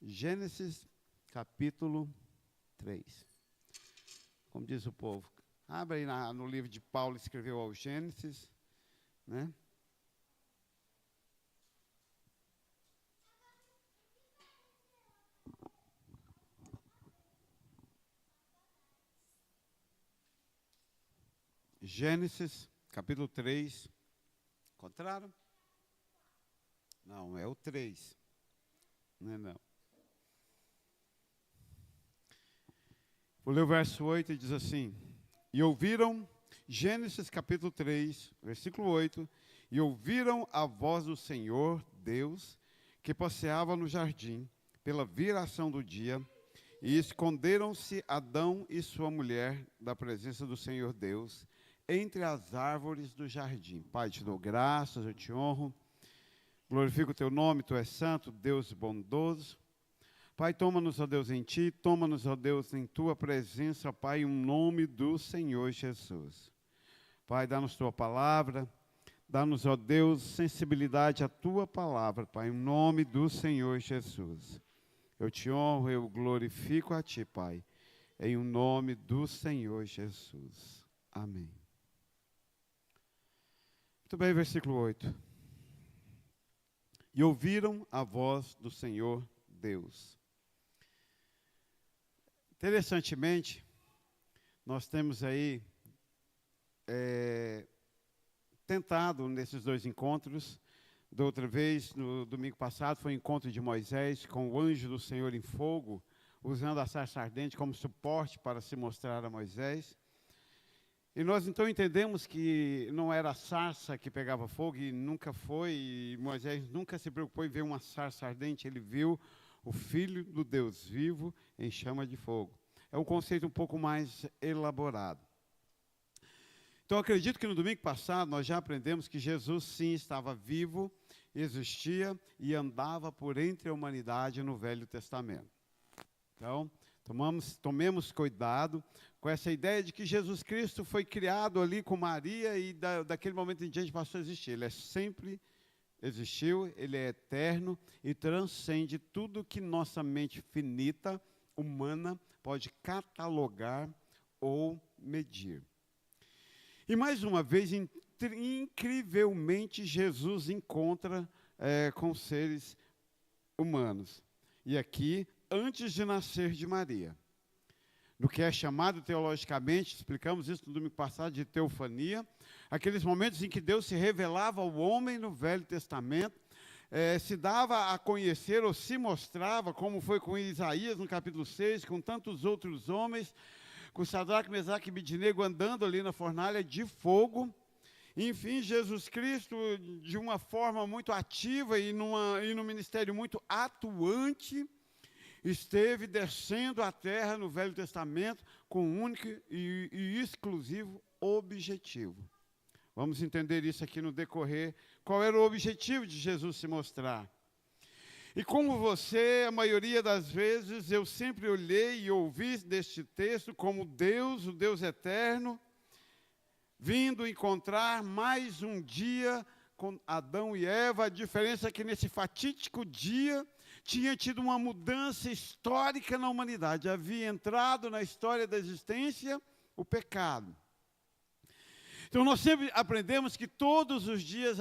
Gênesis, capítulo 3. Como diz o povo, abre aí no livro de Paulo, escreveu ao Gênesis, né? Gênesis, capítulo 3. Encontraram? Não, é o 3. Não. Vou ler o verso 8 e diz assim: E ouviram, Gênesis capítulo 3, versículo 8, e ouviram a voz do Senhor, Deus, que passeava no jardim, pela viração do dia, e esconderam-se Adão e sua mulher da presença do Senhor Deus, entre as árvores do jardim. Pai, te dou graças, eu te honro, glorifico o teu nome, tu és santo, Deus bondoso. Pai, toma-nos, ó Deus, em Ti, toma-nos, ó Deus, em Tua presença, Pai, em nome do Senhor Jesus. Pai, dá-nos Tua palavra, dá-nos, ó Deus, sensibilidade à Tua palavra, Pai, em nome do Senhor Jesus. Eu te honro, eu glorifico a Ti, Pai, em nome do Senhor Jesus. Amém. Muito bem, versículo 8. E ouviram a voz do Senhor Deus. Interessantemente, nós temos aí tentado nesses dois encontros. Da outra vez, no domingo passado, foi o encontro de Moisés com o anjo do Senhor em fogo, usando a sarça ardente como suporte para se mostrar a Moisés. E nós então entendemos que não era a sarça que pegava fogo, e nunca foi, e Moisés nunca se preocupou em ver uma sarça ardente, ele viu o Filho do Deus vivo em chama de fogo. É um conceito um pouco mais elaborado. Então, acredito que no domingo passado nós já aprendemos que Jesus sim estava vivo, existia e andava por entre a humanidade no Velho Testamento. Então, tomemos cuidado com essa ideia de que Jesus Cristo foi criado ali com Maria e daquele momento em diante passou a existir. Ele sempre existiu, ele é eterno e transcende tudo que nossa mente finita, humana, pode catalogar ou medir. E mais uma vez, incrivelmente, Jesus encontra com seres humanos. E aqui, antes de nascer de Maria. No que é chamado teologicamente, explicamos isso no domingo passado, de teofania, aqueles momentos em que Deus se revelava ao homem no Velho Testamento, se dava a conhecer ou se mostrava, como foi com Isaías no capítulo 6, com tantos outros homens, com Sadraque, Mesaque e Abednego andando ali na fornalha de fogo. Enfim, Jesus Cristo, de uma forma muito ativa e num ministério muito atuante, esteve descendo à terra no Velho Testamento com um único e exclusivo objetivo. Vamos entender isso aqui no decorrer. Qual era o objetivo de Jesus se mostrar? E como você, a maioria das vezes, eu sempre olhei e ouvi deste texto como Deus, o Deus eterno, vindo encontrar mais um dia com Adão e Eva. A diferença é que nesse fatídico dia tinha tido uma mudança histórica na humanidade. Havia entrado na história da existência o pecado. Então nós sempre aprendemos que todos os dias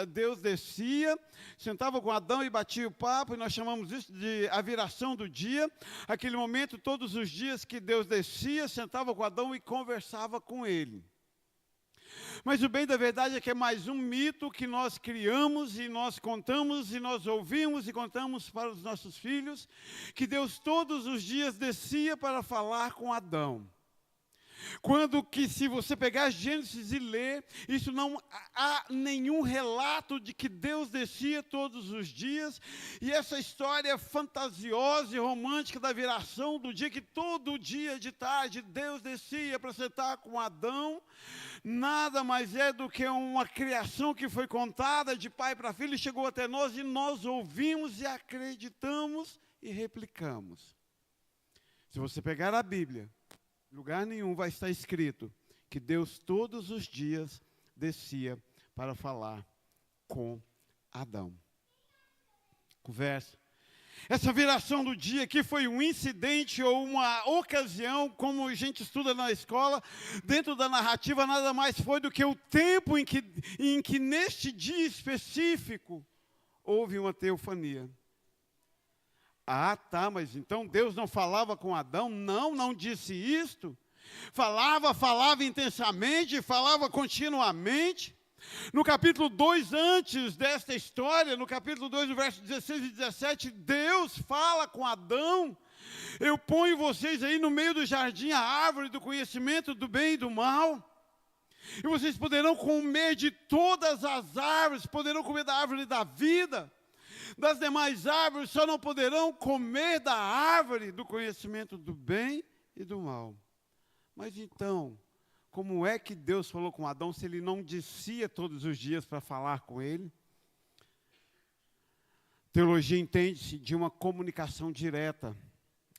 Deus descia, sentava com Adão e batia o papo, e nós chamamos isso de a viração do dia. Aquele momento, todos os dias que Deus descia, sentava com Adão e conversava com ele. Mas o bem da verdade é que é mais um mito que nós criamos e nós contamos e nós ouvimos e contamos para os nossos filhos, que Deus todos os dias descia para falar com Adão. Quando que, se você pegar Gênesis e ler, isso não há nenhum relato de que Deus descia todos os dias, e essa história fantasiosa e romântica da viração do dia, que todo dia de tarde Deus descia para sentar com Adão, nada mais é do que uma criação que foi contada de pai para filho, e chegou até nós, e nós ouvimos e acreditamos e replicamos. Se você pegar a Bíblia, lugar nenhum vai estar escrito que Deus todos os dias descia para falar com Adão. Conversa. Essa viração do dia aqui foi um incidente ou uma ocasião, como a gente estuda na escola, dentro da narrativa, nada mais foi do que o tempo em que neste dia específico, houve uma teofania. Ah, tá, mas então Deus não falava com Adão? Não disse isto. Falava intensamente, falava continuamente. No capítulo 2, antes desta história, no capítulo 2, no verso 16 e 17, Deus fala com Adão: eu ponho vocês aí no meio do jardim, a árvore do conhecimento do bem e do mal, e vocês poderão comer de todas as árvores, poderão comer da árvore da vida, das demais árvores só não poderão comer da árvore do conhecimento do bem e do mal. Mas então, como é que Deus falou com Adão se ele não descia todos os dias para falar com ele? Teologia entende-se de uma comunicação direta.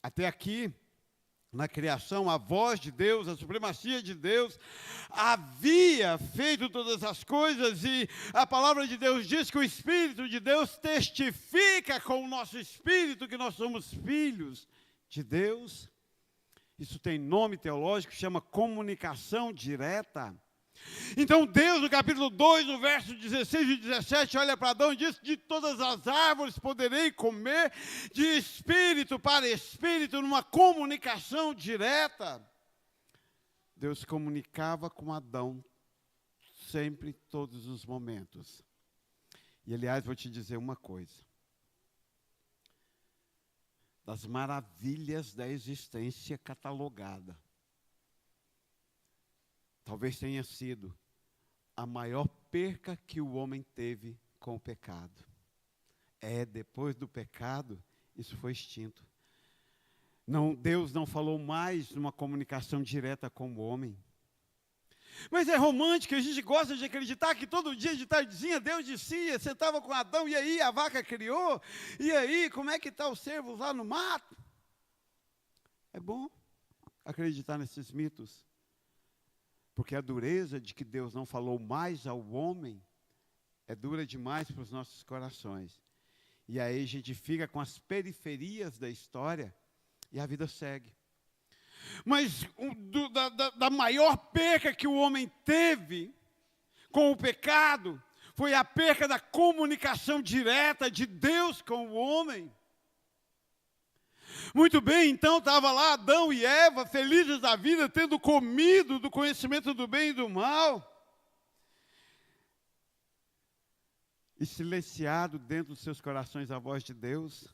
Até aqui, na criação, a voz de Deus, a supremacia de Deus, havia feito todas as coisas, e a palavra de Deus diz que o Espírito de Deus testifica com o nosso espírito que nós somos filhos de Deus. Isso tem nome teológico, chama comunicação direta. Então Deus, no capítulo 2, no verso 16 e 17, olha para Adão e diz: de todas as árvores poderei comer, de espírito para espírito, numa comunicação direta. Deus comunicava com Adão sempre, todos os momentos. E aliás, vou te dizer uma coisa. Das maravilhas da existência catalogada, talvez tenha sido a maior perca que o homem teve com o pecado. Depois do pecado, isso foi extinto. Deus não falou mais numa comunicação direta com o homem. Mas é romântico, a gente gosta de acreditar que todo dia de tardezinha Deus descia, sentava com Adão, e aí a vaca criou, e aí como é que está o cervo lá no mato? É bom acreditar nesses mitos, porque a dureza de que Deus não falou mais ao homem é dura demais para os nossos corações. E aí a gente fica com as periferias da história e a vida segue. Mas da maior perca que o homem teve com o pecado foi a perca da comunicação direta de Deus com o homem. Muito bem, então estava lá Adão e Eva, felizes da vida, tendo comido do conhecimento do bem e do mal. E silenciado dentro dos seus corações a voz de Deus.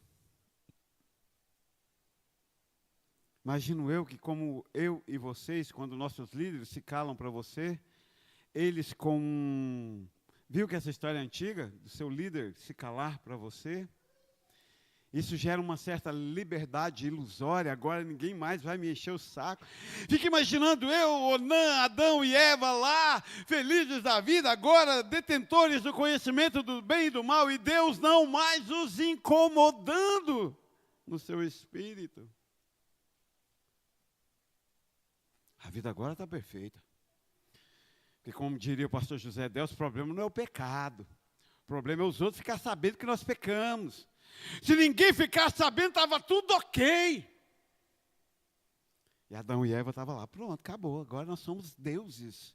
Imagino eu que, como eu e vocês, quando nossos líderes se calam para você, eles viu que essa história é antiga, do seu líder se calar para você? Isso gera uma certa liberdade ilusória, agora ninguém mais vai me encher o saco. Fica imaginando eu, Onã, Adão e Eva lá, felizes da vida, agora detentores do conhecimento do bem e do mal, e Deus não mais os incomodando no seu espírito. A vida agora está perfeita. Porque, como diria o pastor José Deus, o problema não é o pecado. O problema é os outros ficar sabendo que nós pecamos. Se ninguém ficar sabendo, estava tudo ok. E Adão e Eva estavam lá, pronto, acabou. Agora nós somos deuses.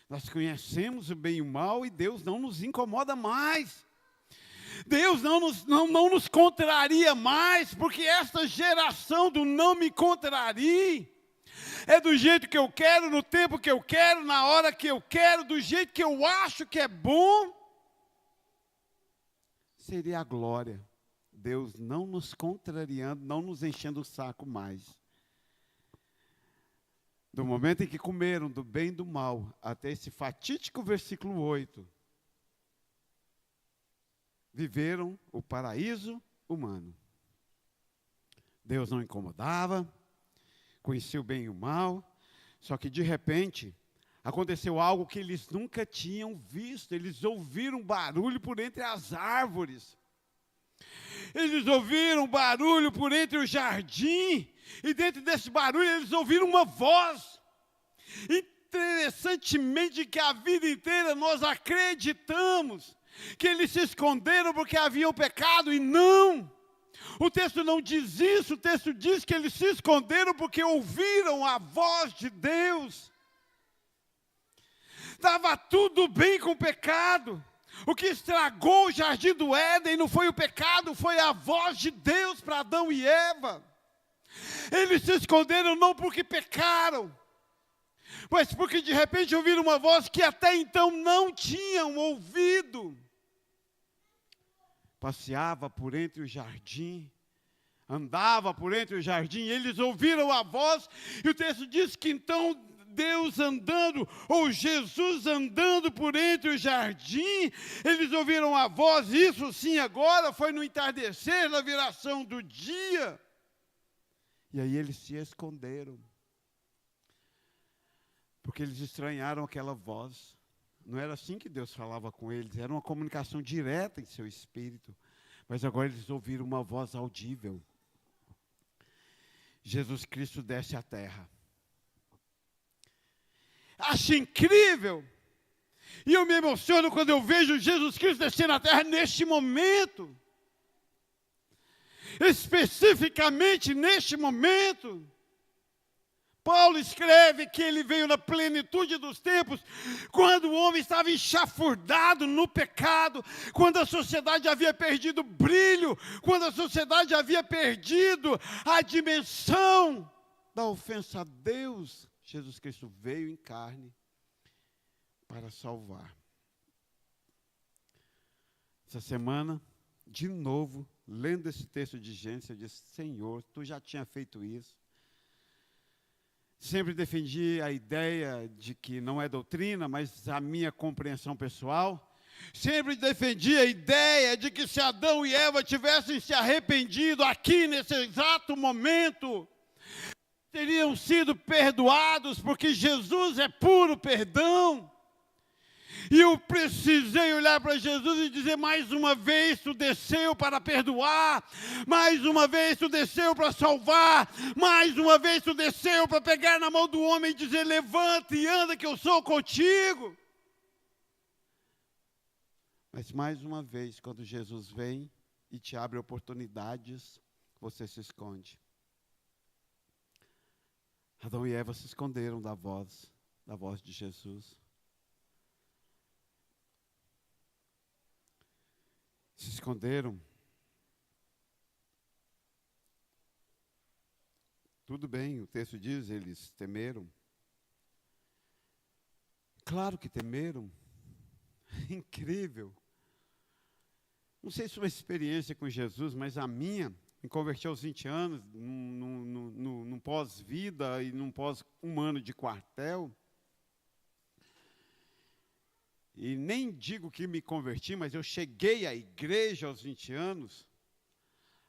Nós conhecemos o bem e o mal e Deus não nos incomoda mais. Deus não nos contraria mais, porque esta geração do não me contrarie é do jeito que eu quero, no tempo que eu quero, na hora que eu quero, do jeito que eu acho que é bom. Seria a glória. Deus não nos contrariando, não nos enchendo o saco mais. Do momento em que comeram do bem e do mal, até esse fatídico versículo 8, viveram o paraíso humano. Deus não incomodava, conhecia o bem e o mal, só que de repente aconteceu algo que eles nunca tinham visto. Eles ouviram barulho por entre as árvores. Eles ouviram barulho por entre o jardim, e dentro desse barulho eles ouviram uma voz. Interessantemente que a vida inteira nós acreditamos que eles se esconderam porque havia o pecado, e não. O texto não diz isso, o texto diz que eles se esconderam porque ouviram a voz de Deus. Estava tudo bem com o pecado. O que estragou o jardim do Éden não foi o pecado, foi a voz de Deus para Adão e Eva. Eles se esconderam não porque pecaram, mas porque de repente ouviram uma voz que até então não tinham ouvido. Passeava por entre o jardim, andava por entre o jardim, eles ouviram a voz, e o texto diz que então Deus andando, ou Jesus andando por entre o jardim, eles ouviram a voz, isso sim agora, foi no entardecer, na viração do dia. E aí eles se esconderam, porque eles estranharam aquela voz. Não era assim que Deus falava com eles, era uma comunicação direta em seu espírito. Mas agora eles ouviram uma voz audível. Jesus Cristo desce à terra. Acho incrível. E eu me emociono quando eu vejo Jesus Cristo descer na terra neste momento. Especificamente neste momento. Paulo escreve que ele veio na plenitude dos tempos, quando o homem estava enxafurdado no pecado, quando a sociedade havia perdido brilho, quando a sociedade havia perdido a dimensão da ofensa a Deus. Jesus Cristo veio em carne para salvar. Essa semana, de novo, lendo esse texto de Gênesis, eu disse: Senhor, tu já tinha feito isso. Sempre defendi a ideia de que não é doutrina, mas a minha compreensão pessoal. Sempre defendi a ideia de que se Adão e Eva tivessem se arrependido aqui nesse exato momento, teriam sido perdoados, porque Jesus é puro perdão. E eu precisei olhar para Jesus e dizer: mais uma vez tu desceu para perdoar, mais uma vez tu desceu para salvar, mais uma vez tu desceu para pegar na mão do homem e dizer: levanta e anda que eu sou contigo. Mas mais uma vez, quando Jesus vem e te abre oportunidades, você se esconde. Adão e Eva se esconderam da voz de Jesus. Se esconderam. Tudo bem, o texto diz, eles temeram. Claro que temeram. Incrível. Não sei se uma experiência com Jesus, mas a minha, me converti aos 20 anos, num pós-vida e num pós-um ano de quartel. E nem digo que me converti, mas eu cheguei à igreja aos 20 anos.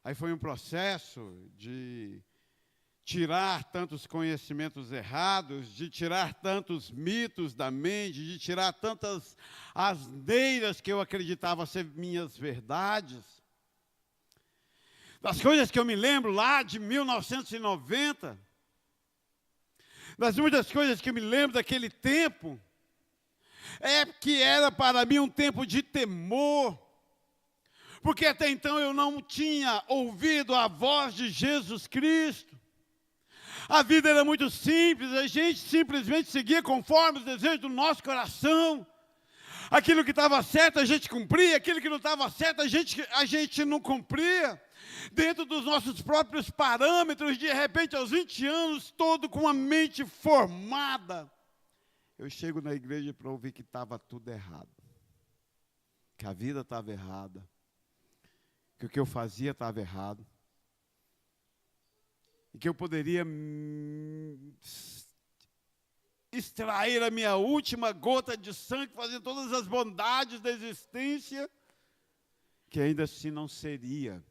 Aí foi um processo de tirar tantos conhecimentos errados, de tirar tantos mitos da mente, de tirar tantas asneiras que eu acreditava ser minhas verdades. Das coisas que eu me lembro lá de 1990, das muitas coisas que eu me lembro daquele tempo, é que era para mim um tempo de temor, porque até então eu não tinha ouvido a voz de Jesus Cristo. A vida era muito simples, a gente simplesmente seguia conforme os desejos do nosso coração. Aquilo que estava certo a gente cumpria, aquilo que não estava certo a gente não cumpria. Dentro dos nossos próprios parâmetros, de repente aos 20 anos, todo com a mente formada. Eu chego na igreja para ouvir que estava tudo errado. Que a vida estava errada. Que o que eu fazia estava errado. E que eu poderia extrair a minha última gota de sangue, fazendo todas as bondades da existência, que ainda assim não seria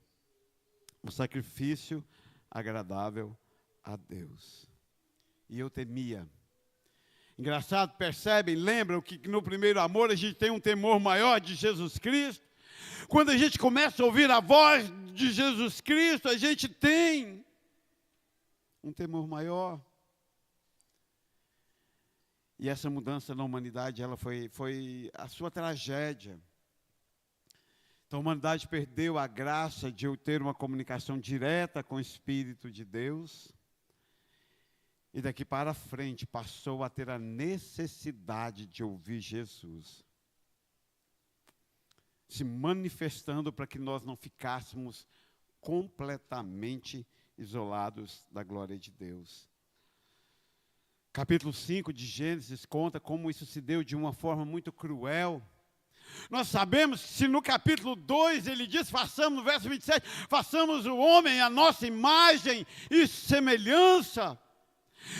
um sacrifício agradável a Deus. E eu temia. Engraçado, percebem, lembram que no primeiro amor a gente tem um temor maior de Jesus Cristo? Quando a gente começa a ouvir a voz de Jesus Cristo, a gente tem um temor maior. E essa mudança na humanidade, ela foi a sua tragédia. Então, a humanidade perdeu a graça de eu ter uma comunicação direta com o Espírito de Deus. E daqui para frente passou a ter a necessidade de ouvir Jesus se manifestando para que nós não ficássemos completamente isolados da glória de Deus. Capítulo 5 de Gênesis conta como isso se deu de uma forma muito cruel. Nós sabemos que se no capítulo 2 ele diz, façamos, no verso 27, façamos o homem à nossa imagem e semelhança.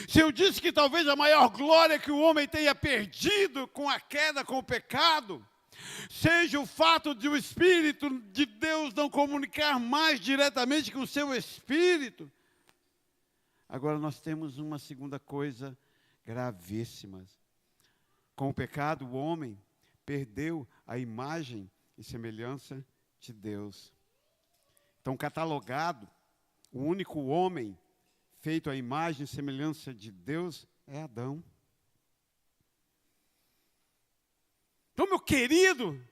Se eu disse que talvez a maior glória que o homem tenha perdido com a queda, com o pecado, seja o fato de o Espírito de Deus não comunicar mais diretamente com o seu Espírito. Agora nós temos uma segunda coisa gravíssima. Com o pecado, o homem perdeu a imagem e semelhança de Deus. Então, catalogado, o único homem feito à imagem e semelhança de Deus é Adão. Então, meu querido,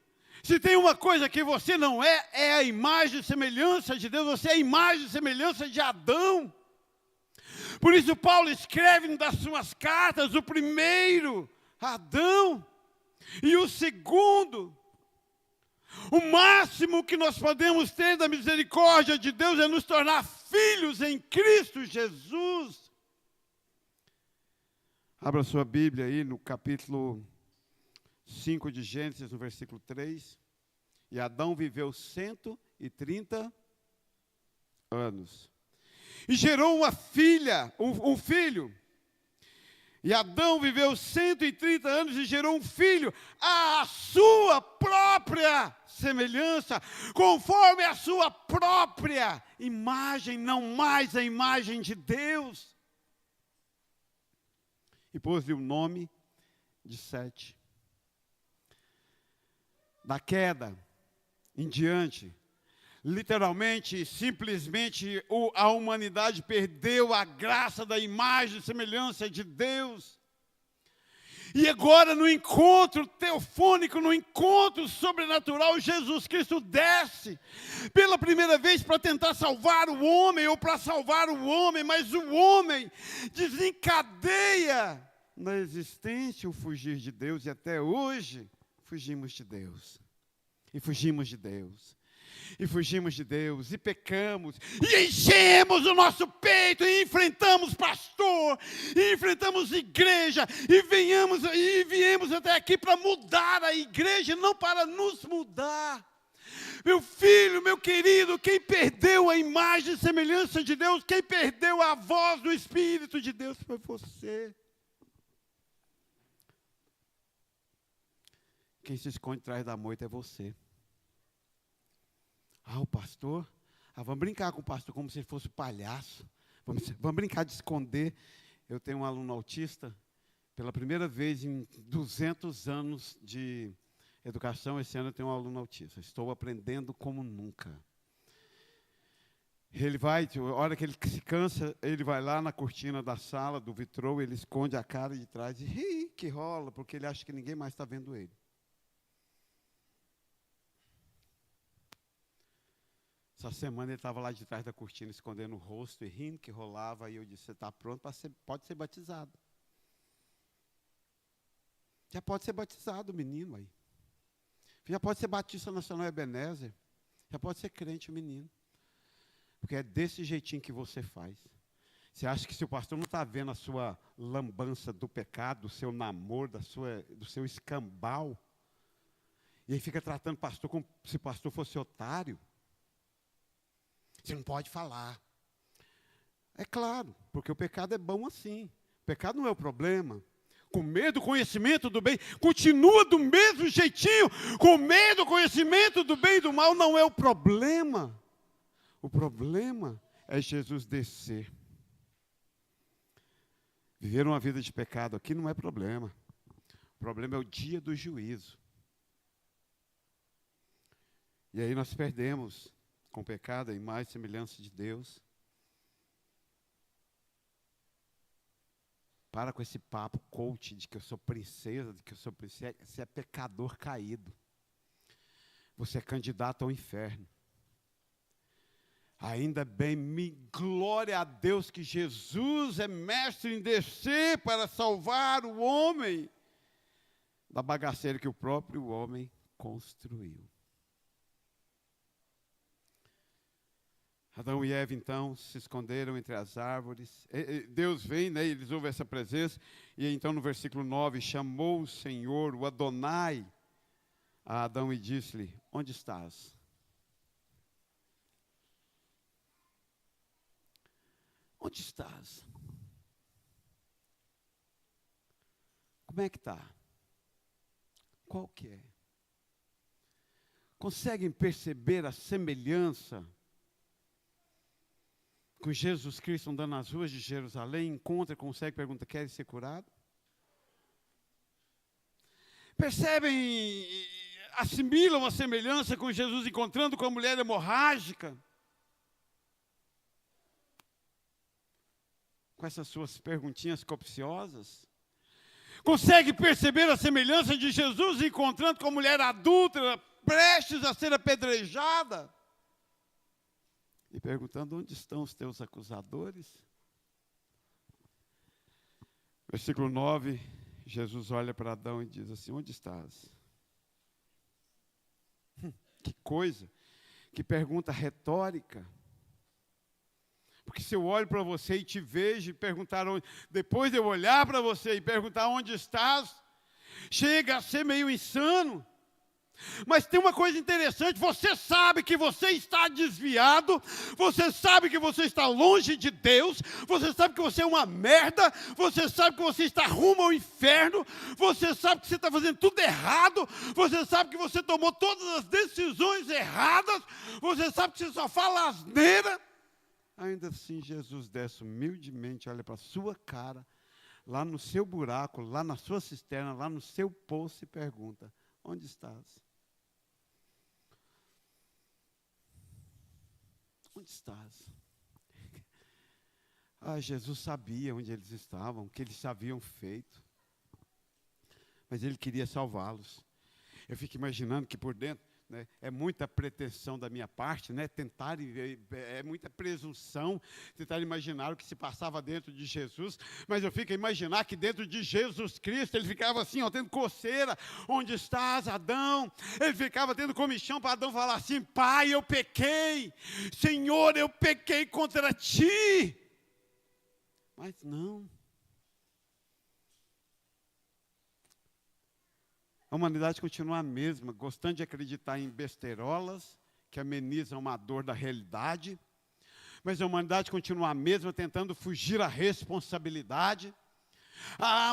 se tem uma coisa que você não é, é a imagem e semelhança de Deus. Você é a imagem e semelhança de Adão. Por isso Paulo escreve das suas cartas, o primeiro, Adão, e o segundo. O máximo que nós podemos ter da misericórdia de Deus é nos tornar filhos em Cristo Jesus. Abra sua Bíblia aí no capítulo 5 de Gênesis, no versículo 3. E Adão viveu 130 anos. E gerou uma filha, um filho. E Adão viveu 130 anos e gerou um filho à sua própria semelhança, conforme a sua própria imagem, não mais a imagem de Deus. E pôs-lhe o nome de Sete. Da queda em diante, literalmente, simplesmente, a humanidade perdeu a graça da imagem e semelhança de Deus. E agora, no encontro teofônico, no encontro sobrenatural, Jesus Cristo desce pela primeira vez para tentar salvar o homem, ou para salvar o homem, mas o homem desencadeia na existência o fugir de Deus, e até hoje fugimos de Deus. E fugimos de Deus. E fugimos de Deus, e pecamos, e enchemos o nosso peito, e enfrentamos pastor, e enfrentamos igreja, e viemos até aqui para mudar a igreja, não para nos mudar. Meu filho, meu querido, quem perdeu a imagem e semelhança de Deus, quem perdeu a voz do Espírito de Deus foi você. Quem se esconde atrás da moita é você. O pastor? Vamos brincar com o pastor como se ele fosse palhaço. Vamos brincar de esconder. Eu tenho um aluno autista, pela primeira vez em 200 anos de educação, esse ano eu tenho um aluno autista. Estou aprendendo como nunca. Ele vai, a hora que ele se cansa, ele vai lá na cortina da sala, do vitrô, ele esconde a cara de trás e ri, que rola, porque ele acha que ninguém mais está vendo ele. Essa semana ele estava lá de trás da cortina, escondendo o rosto e rindo que rolava. E eu disse, você está pronto para ser, pode ser batizado. Já pode ser batizado o menino aí. Já pode ser Batista Nacional Ebenezer. Já pode ser crente o menino. Porque é desse jeitinho que você faz. Você acha que se o pastor não está vendo a sua lambança do pecado, do seu namoro, do seu escambau, e aí fica tratando o pastor como se o pastor fosse otário? Você não pode falar. É claro, porque o pecado é bom assim. O pecado não é o problema. Com medo, conhecimento do bem, continua do mesmo jeitinho. Com medo, conhecimento do bem e do mal não é o problema. O problema é Jesus descer. Viver uma vida de pecado aqui não é problema. O problema é o dia do juízo. E aí nós perdemos com o pecado a imagem e semelhança de Deus. Para com esse papo coach de que eu sou princesa, de que eu sou princesa. Você é pecador caído. você é candidato ao inferno. Ainda bem, glória a Deus que Jesus é mestre em descer para salvar o homem da bagaceira que o próprio homem construiu. Adão e Eva, então, se esconderam entre as árvores. Deus vem, né, eles ouvem essa presença, e então no versículo 9, chamou o Senhor, o Adonai, a Adão e disse-lhe, onde estás? Onde estás? Como é que está? Qual que é? Conseguem perceber a semelhança com Jesus Cristo andando nas ruas de Jerusalém? Encontra, consegue, pergunta, querem ser curado? Percebem, assimilam a semelhança com Jesus encontrando com a mulher hemorrágica? Com essas suas perguntinhas capciosas? Consegue perceber a semelhança de Jesus encontrando com a mulher adúltera, prestes a ser apedrejada? E perguntando, onde estão os teus acusadores? Versículo 9, Jesus olha para Adão e diz assim, onde estás? Que coisa, que pergunta retórica. Porque se eu olho para você e te vejo e perguntar onde, depois de eu olhar para você e perguntar onde estás, chega a ser meio insano. Mas tem uma coisa interessante, você sabe que você está desviado, você sabe que você está longe de Deus, você sabe que você é uma merda, você sabe que você está rumo ao inferno, você sabe que você está fazendo tudo errado, você sabe que você tomou todas as decisões erradas, você sabe que você só fala asneira. Ainda assim, Jesus desce humildemente, olha para a sua cara, lá no seu buraco, lá na sua cisterna, lá no seu poço e pergunta, onde estás? Onde estás? Jesus sabia onde eles estavam, o que eles haviam feito. Mas ele queria salvá-los. Eu fico imaginando que por dentro, né, é muita pretensão da minha parte, né, é muita presunção, tentar imaginar o que se passava dentro de Jesus, mas eu fico a imaginar que dentro de Jesus Cristo, ele ficava assim, ó, tendo coceira, onde estás, Adão? Ele ficava tendo comichão para Adão falar assim, Pai, eu pequei, Senhor, eu pequei contra ti, mas não. A humanidade continua a mesma, gostando de acreditar em besteirolas, que amenizam uma dor da realidade, mas a humanidade continua a mesma, tentando fugir à responsabilidade.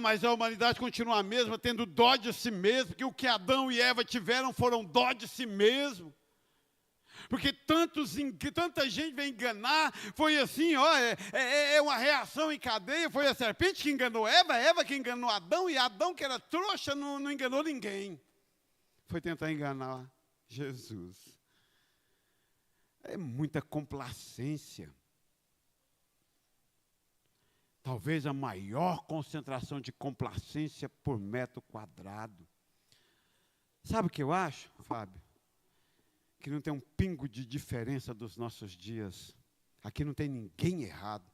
Mas a humanidade continua a mesma, tendo dó de si mesmo, porque o que Adão e Eva tiveram foram dó de si mesmo. Porque tanta gente veio enganar, foi assim, ó, é uma reação em cadeia, foi a serpente que enganou Eva que enganou Adão, e Adão, que era trouxa, não enganou ninguém. Foi tentar enganar Jesus. É muita complacência. Talvez a maior concentração de complacência por metro quadrado. Sabe o que eu acho, Fábio? Que não tem um pingo de diferença dos nossos dias. Aqui não tem ninguém errado.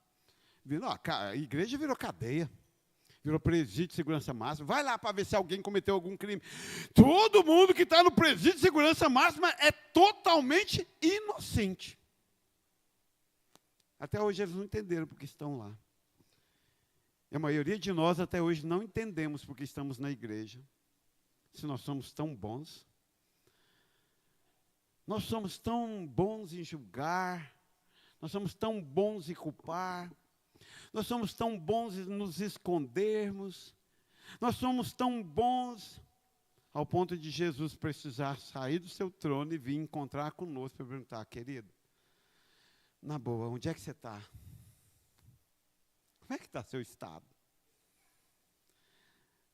A igreja virou cadeia, virou presídio de segurança máxima. Vai lá para ver se alguém cometeu algum crime. Todo mundo que está no presídio de segurança máxima é totalmente inocente. Até hoje eles não entenderam porque estão lá. E a maioria de nós até hoje não entendemos porque estamos na igreja. Se nós somos tão bons. Nós somos tão bons em julgar, nós somos tão bons em culpar, nós somos tão bons em nos escondermos, nós somos tão bons ao ponto de Jesus precisar sair do seu trono e vir encontrar conosco para perguntar, querido, na boa, onde é que você está? Como é que está seu estado?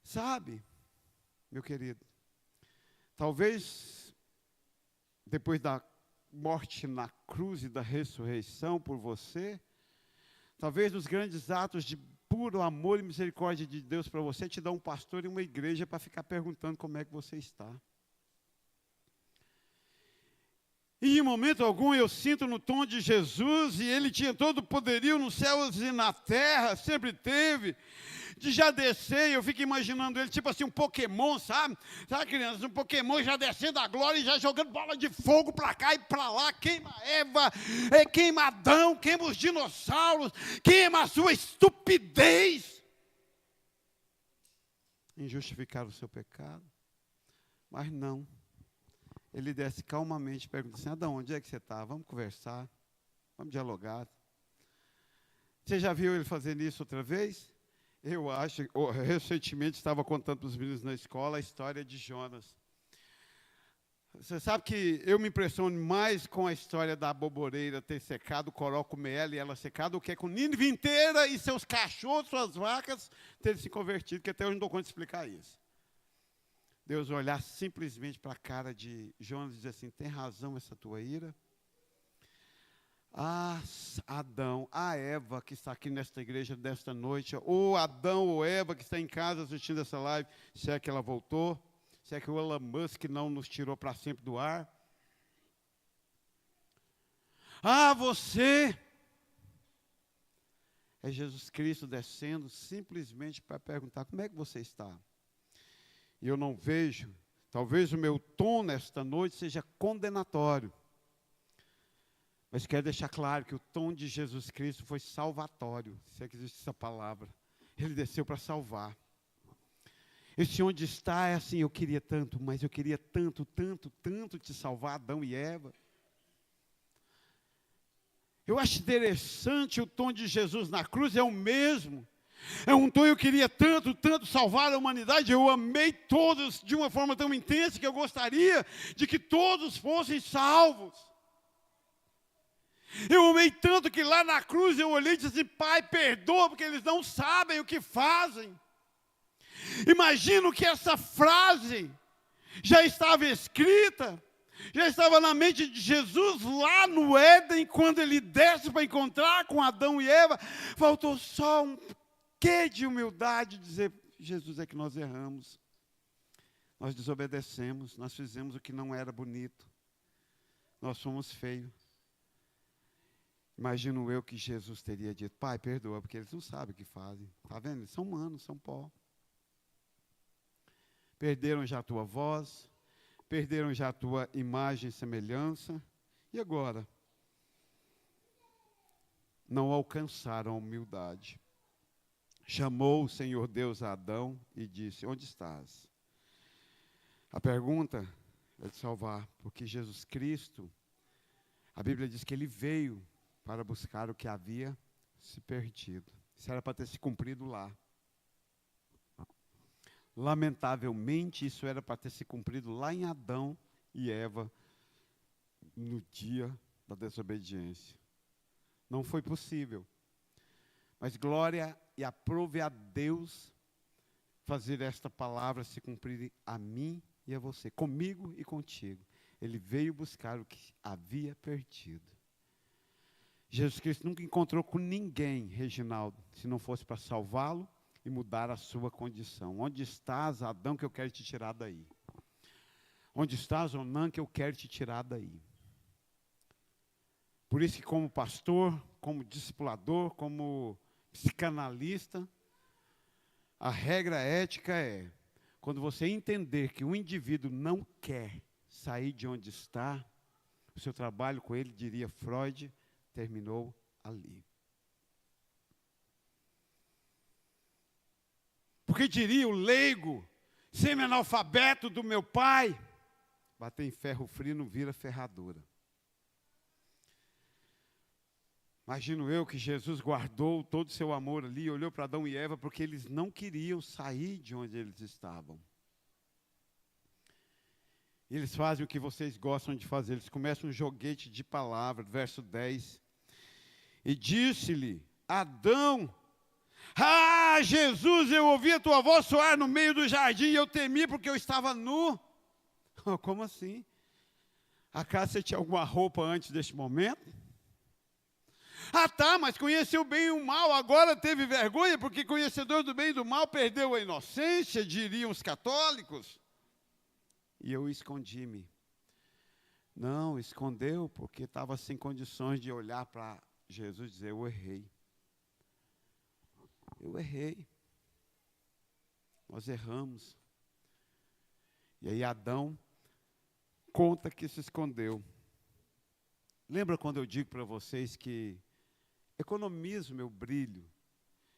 Sabe, meu querido, talvez depois da morte na cruz e da ressurreição por você, talvez nos grandes atos de puro amor e misericórdia de Deus para você, te dá um pastor e uma igreja para ficar perguntando como é que você está. E em momento algum eu sinto no tom de Jesus, e ele tinha todo o poderio nos céus e na terra, sempre teve, de já descer. Eu fico imaginando ele tipo assim, um Pokémon, sabe? Sabe, crianças, um Pokémon já descendo a glória e já jogando bola de fogo para cá e para lá, queima Eva, queima Adão, queima os dinossauros, queima a sua estupidez em justificar o seu pecado. Mas não. Ele desce calmamente e pergunta assim: Adão, onde é que você está? Vamos conversar, vamos dialogar. Você já viu ele fazendo isso outra vez? Eu acho, recentemente estava contando para os meninos na escola a história de Jonas. Você sabe que eu me impressiono mais com a história da aboboreira ter secado, o coró comer ela e ela secada, do que com Nínive inteira e seus cachorros, suas vacas, terem se convertido, que até hoje não dou conta de explicar isso. Deus olhar simplesmente para a cara de Jonas e dizer assim: tem razão essa tua ira? Ah, Adão, a Eva que está aqui nesta igreja desta noite, ou Adão ou Eva que está em casa assistindo essa live, se é que ela voltou, se é que o Elon Musk não nos tirou para sempre do ar. Ah, você é Jesus Cristo descendo simplesmente para perguntar: como é que você está? E eu não vejo, talvez o meu tom nesta noite seja condenatório, mas quero deixar claro que o tom de Jesus Cristo foi salvatório, se é que existe essa palavra. Ele desceu para salvar. Esse onde está é assim: eu queria tanto, mas eu queria tanto, tanto, tanto te salvar, Adão e Eva. Eu acho interessante o tom de Jesus na cruz, é o mesmo. É um tom: eu queria tanto, tanto salvar a humanidade, eu amei todos de uma forma tão intensa que eu gostaria de que todos fossem salvos. Eu amei tanto que lá na cruz eu olhei e disse assim: Pai, perdoa, porque eles não sabem o que fazem. Imagino que essa frase já estava escrita, já estava na mente de Jesus lá no Éden, quando ele desce para encontrar com Adão e Eva. Faltou só um quê de humildade, dizer: Jesus, é que nós erramos, nós desobedecemos, nós fizemos o que não era bonito, nós fomos feios. Imagino eu que Jesus teria dito: Pai, perdoa, porque eles não sabem o que fazem. Está vendo? Eles são humanos, são pó. Perderam já a tua voz, perderam já a tua imagem e semelhança, e agora? Não alcançaram a humildade. Chamou o Senhor Deus a Adão e disse: onde estás? A pergunta é de salvar, porque Jesus Cristo, a Bíblia diz que ele veio para buscar o que havia se perdido. Isso era para ter se cumprido lá. Lamentavelmente, isso era para ter se cumprido lá em Adão e Eva, no dia da desobediência. Não foi possível. Mas glória e aprove a Deus fazer esta palavra se cumprir a mim e a você, comigo e contigo. Ele veio buscar o que havia perdido. Jesus Cristo nunca encontrou com ninguém, Reginaldo, se não fosse para salvá-lo e mudar a sua condição. Onde estás, Adão, que eu quero te tirar daí? Onde estás, Onã, que eu quero te tirar daí? Por isso que como pastor, como discipulador, como psicanalista, a regra ética é: quando você entender que o indivíduo não quer sair de onde está, o seu trabalho com ele, diria Freud, terminou ali. Porque diria o leigo, semi-analfabeto do meu pai: bater em ferro frio não vira ferradura. Imagino eu que Jesus guardou todo o seu amor ali, olhou para Adão e Eva, porque eles não queriam sair de onde eles estavam. Eles fazem o que vocês gostam de fazer, eles começam um joguete de palavras, verso 10. E disse-lhe Adão: ah, Jesus, eu ouvi a tua voz soar no meio do jardim e eu temi porque eu estava nu. Oh, como assim? Acaso você tinha alguma roupa antes deste momento? Ah, tá, mas conheceu o bem e o mal, agora teve vergonha porque conhecedor do bem e do mal perdeu a inocência, diriam os católicos. E eu escondi-me Não, escondeu porque estava sem condições de olhar para Jesus e dizer, eu errei. Eu errei. Nós erramos. E aí Adão conta que se escondeu. Lembra quando eu digo para vocês que economizo meu brilho,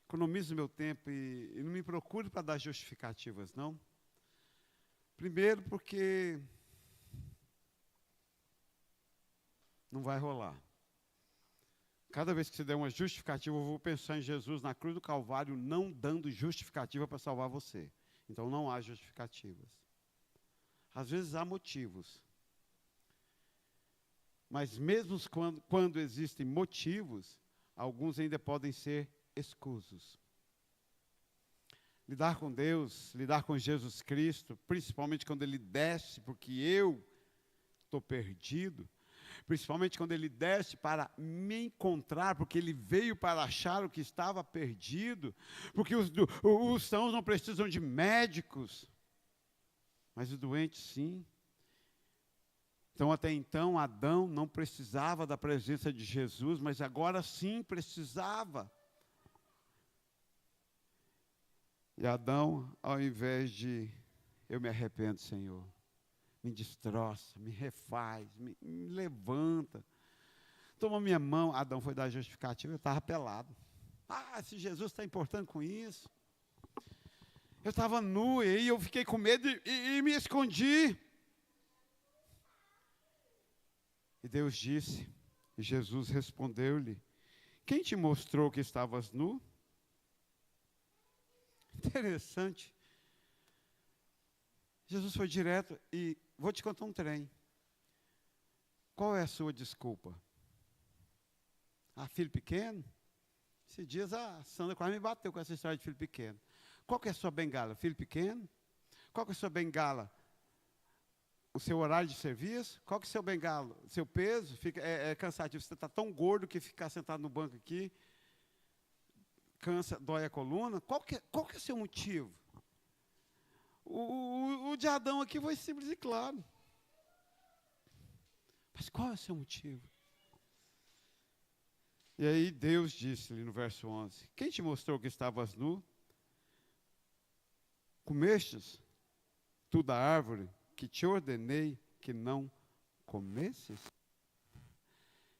economizo meu tempo e não me procure para dar justificativas, não? Primeiro porque não vai rolar. Cada vez que você der uma justificativa, eu vou pensar em Jesus na cruz do Calvário, não dando justificativa para salvar você. Então não há justificativas. Às vezes há motivos. Mas mesmo quando existem motivos, alguns ainda podem ser escusos. Lidar com Deus, lidar com Jesus Cristo, principalmente quando Ele desce, porque eu estou perdido, principalmente quando Ele desce para me encontrar, porque Ele veio para achar o que estava perdido, porque os sãos não precisam de médicos, mas os doentes sim. Então, até então, Adão não precisava da presença de Jesus, mas agora sim precisava. E Adão, ao invés de, eu me arrependo, Senhor, me destroça, me refaz, me levanta, toma minha mão. Adão foi dar justificativa, eu estava pelado. Se Jesus está importando com isso. Eu estava nu, e aí eu fiquei com medo e me escondi. E Deus disse, e Jesus respondeu-lhe, quem te mostrou que estavas nu? Interessante. Jesus foi direto e vou te contar um trem. Qual é a sua desculpa? Filho pequeno? Esses dias a Sandra quase me bateu com essa história de filho pequeno. Qual que é a sua bengala? Filho pequeno? Qual que é a sua bengala? O seu horário de serviço? Qual que é o seu bengala? Seu peso? É cansativo. Você está tão gordo que ficar sentado no banco aqui cansa, dói a coluna. Qual que é o seu motivo? O de Adão aqui foi simples e claro. Mas qual é o seu motivo? E aí Deus disse-lhe no verso 11, quem te mostrou que estavas nu? Comestes tu da árvore que te ordenei que não comesses?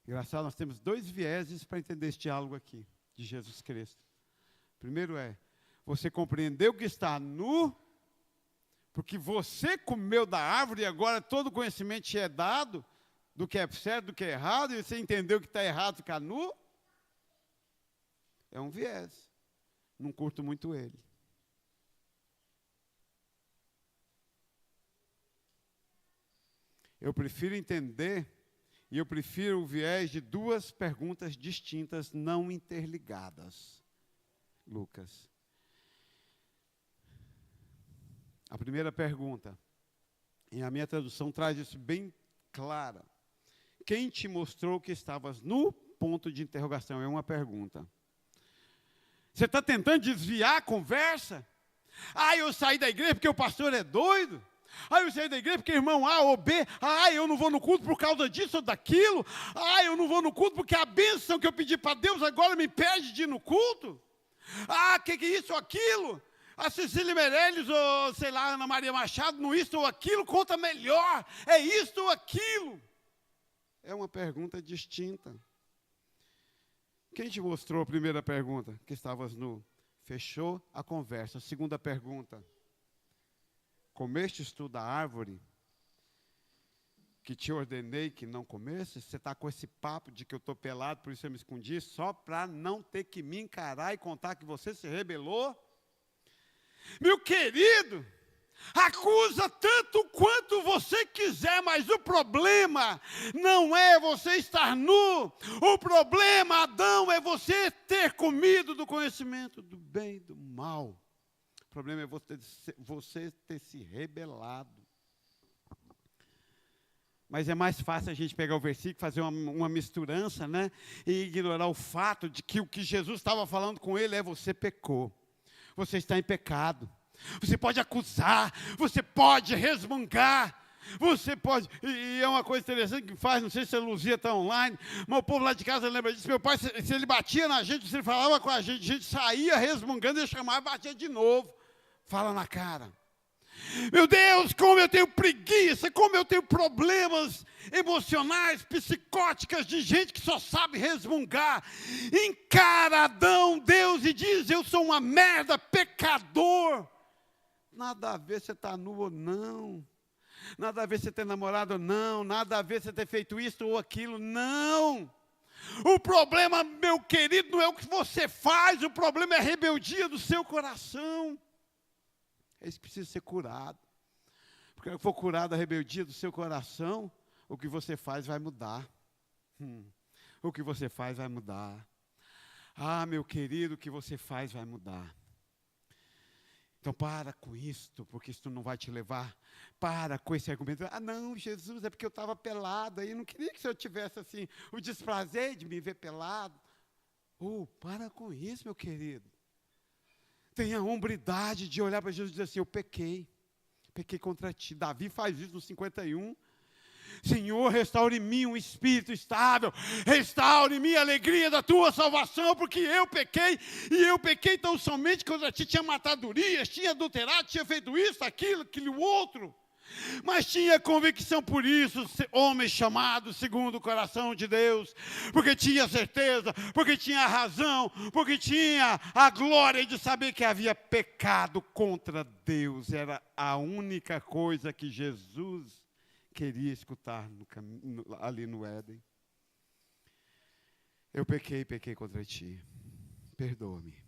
Engraçado, nós temos dois vieses para entender este diálogo aqui, de Jesus Cristo. Primeiro você compreendeu que está nu, porque você comeu da árvore e agora todo conhecimento te é dado, do que é certo, do que é errado, e você entendeu que está errado ficar nu? É um viés. Não curto muito ele. Eu prefiro entender, e eu prefiro o viés de duas perguntas distintas, não interligadas. Lucas. A primeira pergunta, e a minha tradução traz isso bem clara. Quem te mostrou que estavas nu? Ponto de interrogação, é uma pergunta. Você está tentando desviar a conversa? Eu saí da igreja porque o pastor é doido? Eu saí da igreja porque irmão A ou B, eu não vou no culto por causa disso ou daquilo, eu não vou no culto porque a bênção que eu pedi para Deus agora me impede de ir no culto, que é isso ou aquilo, a Cecília Meirelles ou sei lá, Ana Maria Machado, no isto ou aquilo, conta melhor, é isto ou aquilo. É uma pergunta distinta. Quem te mostrou a primeira pergunta? Que estavas nu. Fechou a conversa. A segunda pergunta. Comestes tu da árvore que te ordenei que não comesses? Você está com esse papo de que eu estou pelado, por isso eu me escondi, só para não ter que me encarar e contar que você se rebelou? Meu querido, acusa tanto quanto você quiser, mas o problema não é você estar nu. O problema, Adão, é você ter comido do conhecimento do bem e do mal. O problema é você ter se rebelado. Mas é mais fácil a gente pegar o versículo, fazer uma misturança, né? E ignorar o fato de que o que Jesus estava falando com ele é: você pecou. Você está em pecado. Você pode acusar, você pode resmungar, Você pode, e é uma coisa interessante que faz, não sei se a Luzia está online, mas o povo lá de casa lembra disso. Meu pai, se ele batia na gente, se ele falava com a gente saía resmungando, ele chamava e batia de novo. Fala na cara. Meu Deus, como eu tenho preguiça, como eu tenho problemas emocionais, psicóticas, de gente que só sabe resmungar. Encara Adão, Deus, e diz: eu sou uma merda, pecador. Nada a ver você está nu ou não. Nada a ver você ter namorado ou não. Nada a ver você ter feito isso ou aquilo. Não. O problema, meu querido, não é o que você faz. O problema é a rebeldia do seu coração. Esse precisa ser curado. Porque quando for curado a rebeldia do seu coração, o que você faz vai mudar. O que você faz vai mudar. Ah, meu querido, o que você faz vai mudar. Então para com isto, porque isso não vai te levar. Para com esse argumento. Ah, não, Jesus, é porque eu estava pelado. Aí eu não queria que o Senhor tivesse assim, o desprazer de me ver pelado. Para com isso, meu querido. Tenha a hombridade de olhar para Jesus e dizer assim: eu pequei contra ti. Davi faz isso no 51. Senhor, restaure em mim um espírito estável, restaure em mim a alegria da tua salvação, porque eu pequei, e eu pequei tão somente contra ti. Tinha matado Urias, tinha adulterado, tinha feito isso, aquilo, outro. Mas tinha convicção por isso, homem chamado segundo o coração de Deus, porque tinha certeza, porque tinha razão, porque tinha a glória de saber que havia pecado contra Deus. Era a única coisa que Jesus queria escutar ali no Éden. Eu pequei contra ti, perdoa-me.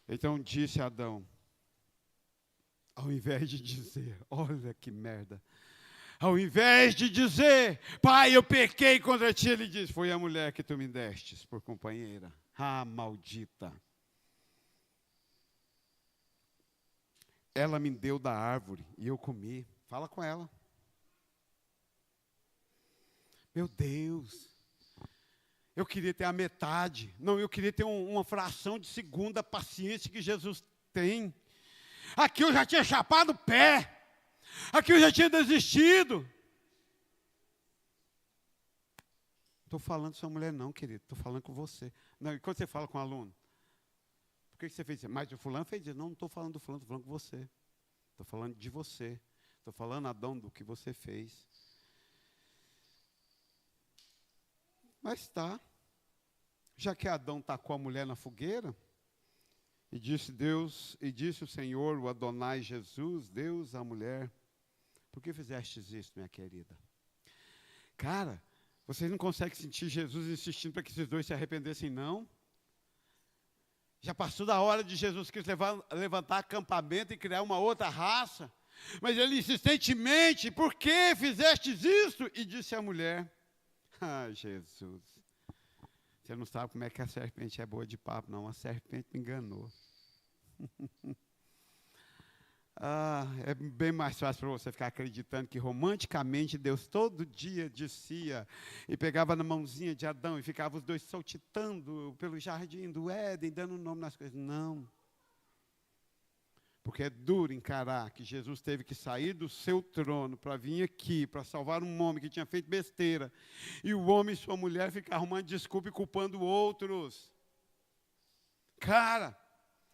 Então disse Adão, ao invés de dizer, olha que merda, ao invés de dizer: pai, eu pequei contra ti, ele diz: foi a mulher que tu me destes por companheira. Ah, maldita. Ela me deu da árvore e eu comi. Fala com ela. Meu Deus, eu queria ter a metade. Não, eu queria ter uma fração de segunda paciência que Jesus tem. Aqui eu já tinha chapado o pé. Aqui eu já tinha desistido. Estou falando com sua mulher não, querido. Estou falando com você. Não, e quando você fala com o aluno? Por que você fez isso? Mas o fulano fez isso. Não estou falando do fulano, estou falando com você. Estou falando de você. Estou falando, Adão, do que você fez. Mas tá. Já que Adão tacou a mulher na fogueira, e disse o Senhor, o Adonai Jesus, Deus, a mulher: por que fizestes isso, minha querida? Cara, vocês não conseguem sentir Jesus insistindo para que esses dois se arrependessem, não? Já passou da hora de Jesus Cristo levantar acampamento e criar uma outra raça. Mas ele insistentemente: por que fizestes isso? E disse à mulher: ah, Jesus, você não sabe como é que a serpente é boa de papo, não. A serpente me enganou. É bem mais fácil para você ficar acreditando que romanticamente Deus todo dia descia e pegava na mãozinha de Adão e ficava os dois saltitando pelo jardim do Éden, dando nome nas coisas. Não. Porque é duro encarar que Jesus teve que sair do seu trono para vir aqui, para salvar um homem que tinha feito besteira. E o homem e sua mulher ficam arrumando desculpa e culpando outros. Cara,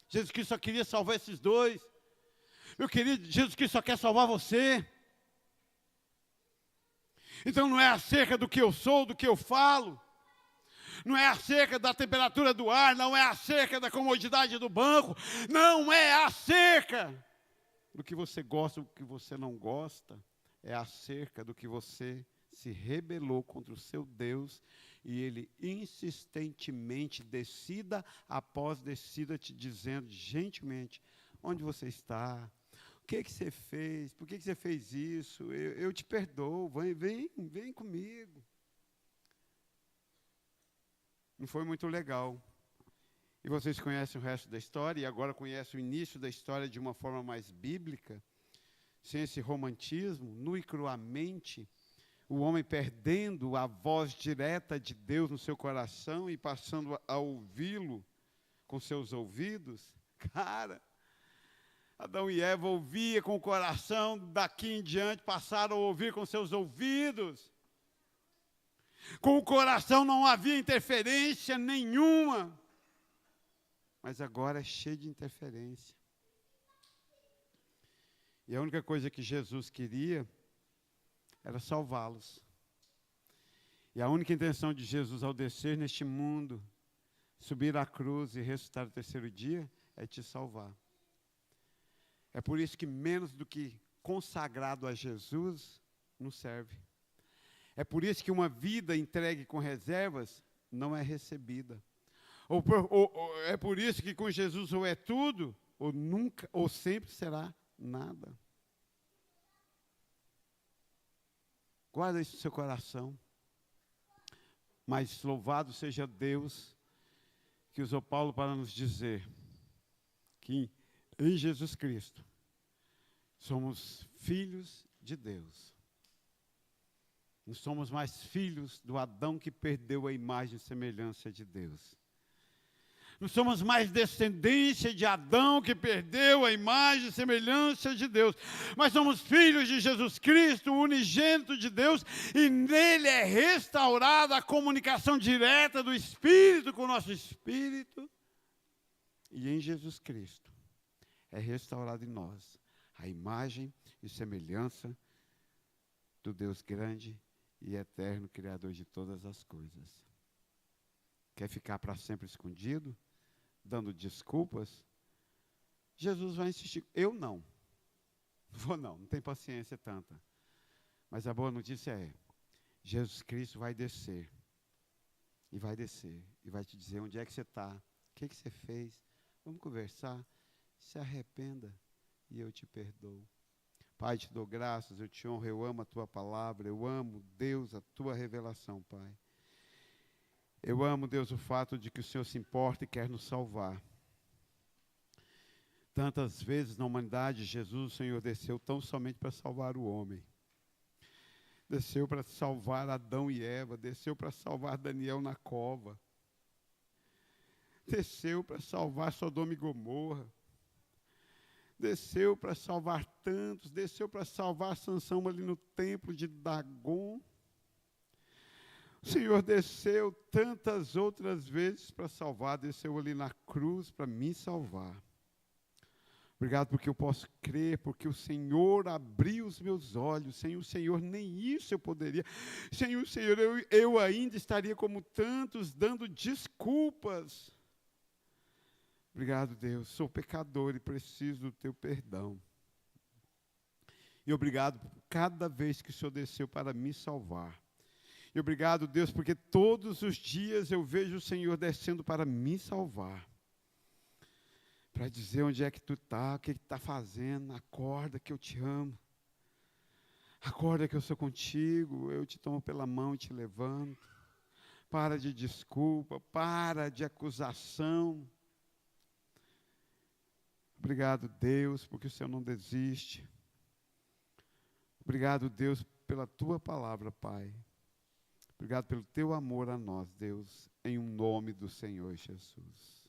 Jesus Cristo só queria salvar esses dois. Meu querido, Jesus Cristo só quer salvar você. Então não é acerca do que eu sou, do que eu falo. Não é acerca da temperatura do ar, não é acerca da comodidade do banco, não é acerca do que você gosta, do que você não gosta, é acerca do que você se rebelou contra o seu Deus e ele insistentemente, decida após decida, te dizendo gentilmente: onde você está? O que você fez? Por que você fez isso? Eu te perdoo, vem comigo. Não foi muito legal. E vocês conhecem o resto da história, e agora conhecem o início da história de uma forma mais bíblica, sem esse romantismo, nu e cruamente, o homem perdendo a voz direta de Deus no seu coração e passando a ouvi-lo com seus ouvidos. Cara, Adão e Eva ouviam com o coração, daqui em diante passaram a ouvir com seus ouvidos. Com o coração não havia interferência nenhuma. Mas agora é cheio de interferência. E a única coisa que Jesus queria era salvá-los. E a única intenção de Jesus ao descer neste mundo, subir à cruz e ressuscitar no terceiro dia, é te salvar. É por isso que menos do que consagrado a Jesus não serve. É por isso que uma vida entregue com reservas não é recebida. É por isso que com Jesus ou é tudo, ou nunca, ou sempre será nada. Guarda isso no seu coração. Mas louvado seja Deus que usou Paulo para nos dizer que em Jesus Cristo somos filhos de Deus. Não somos mais filhos do Adão que perdeu a imagem e semelhança de Deus. Não somos mais descendência de Adão que perdeu a imagem e semelhança de Deus. Mas somos filhos de Jesus Cristo, o unigênito de Deus, e nele é restaurada a comunicação direta do Espírito com o nosso Espírito. E em Jesus Cristo é restaurada em nós a imagem e semelhança do Deus grande e eterno, Criador de todas as coisas. Quer ficar para sempre escondido, dando desculpas? Jesus vai insistir. Eu não vou não tenho paciência tanta. Mas a boa notícia é, Jesus Cristo vai descer. E vai descer. E vai te dizer onde é que você está. O que você fez. Vamos conversar. Se arrependa e eu te perdoo. Pai, te dou graças, eu te honro, eu amo a tua palavra, eu amo, Deus, a tua revelação, Pai. Eu amo, Deus, o fato de que o Senhor se importa e quer nos salvar. Tantas vezes na humanidade, Jesus, o Senhor, desceu tão somente para salvar o homem. Desceu para salvar Adão e Eva, desceu para salvar Daniel na cova. Desceu para salvar Sodoma e Gomorra. Desceu para salvar tantos, desceu para salvar Sansão ali no templo de Dagon. O Senhor desceu tantas outras vezes para salvar, desceu ali na cruz para me salvar. Obrigado porque eu posso crer, porque o Senhor abriu os meus olhos. Sem o Senhor nem isso eu poderia. Sem o Senhor eu ainda estaria como tantos, dando desculpas. Obrigado, Deus, sou pecador e preciso do teu perdão. E obrigado por cada vez que o Senhor desceu para me salvar. E obrigado, Deus, porque todos os dias eu vejo o Senhor descendo para me salvar. Para dizer onde é que tu está, o que está fazendo. Acorda que eu te amo. Acorda que eu sou contigo, eu te tomo pela mão e te levanto. Para de desculpa, para de acusação. Obrigado, Deus, porque o Senhor não desiste. Obrigado, Deus, pela tua palavra, Pai. Obrigado pelo teu amor a nós, Deus, em um nome do Senhor Jesus.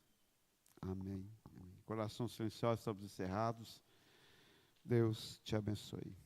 Amém. Coração silencioso, estamos encerrados. Deus te abençoe.